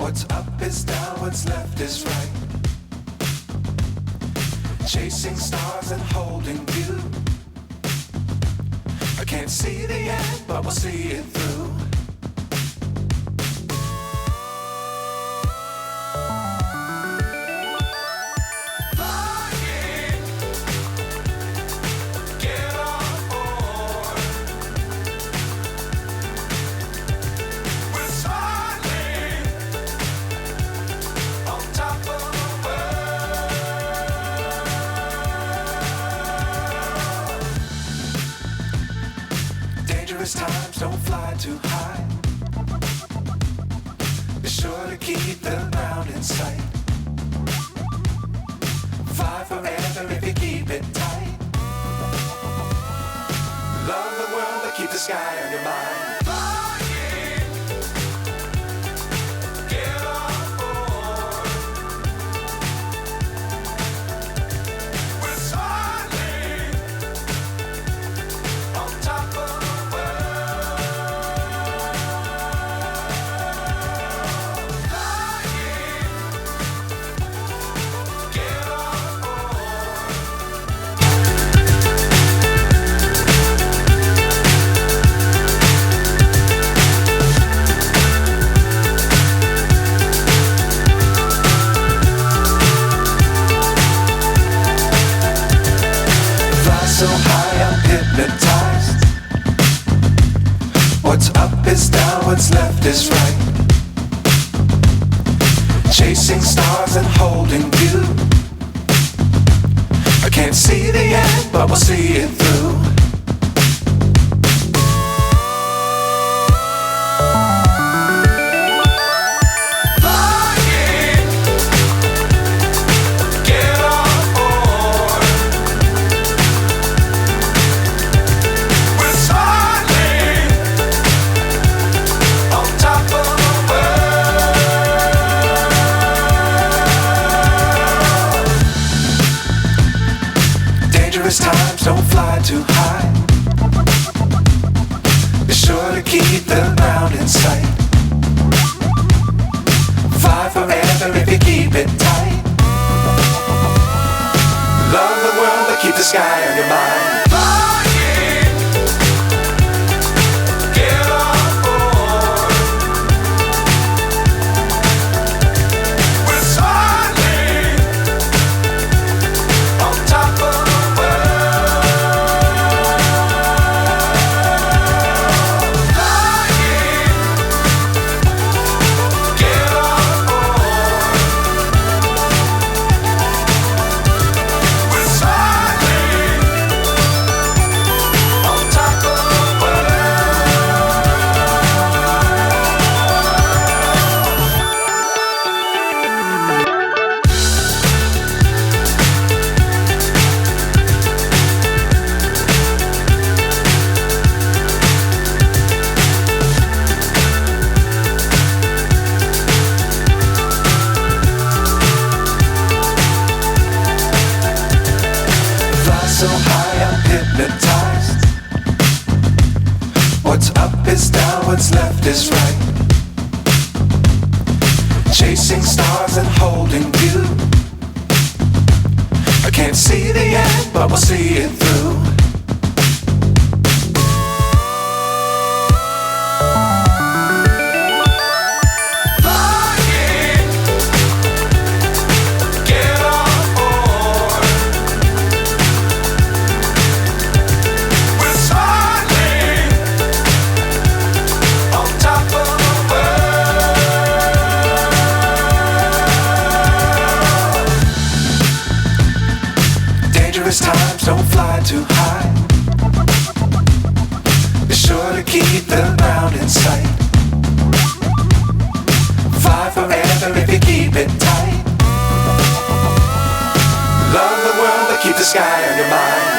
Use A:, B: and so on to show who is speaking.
A: What's up is down, what's left is right. Chasing stars and holding you. I can't see the end, but we'll see it through. Flying, get on board. We're smiling on top of the world. Dangerous times, don't fly too high. Be sure to keep the ground in sight. Fly forever if you keep it tight. Love the world, but keep the sky on your mind. Flying, get on board. We're smiling on top of the world. Flying, get on board. Fly so high, I'm hypnotized. What's up is down, what's left is right. Chasing stars and holding you. I can't see the end, but we'll see it through. Flying, get on board. We're smiling on top of the world. Dangerous times, don't fly too high. Be sure to keep the ground in sight. Fly forever if you keep it tight. Love the world, but keep the sky on your mind. Flying, get on board. We're smiling on top of the world. Flying, get on board. We're smiling on top of the Fly so high, I'm hypnotized. What's up is down, what's left is right. Chasing stars and holding you. I can't see the end, but we'll see it through. Flying, get on board. We're smiling on top of the world. Dangerous times, don't fly too high. Be sure to keep the ground in sight. Fly forever if you keep it tight. Love the world, but keep the sky on your mind.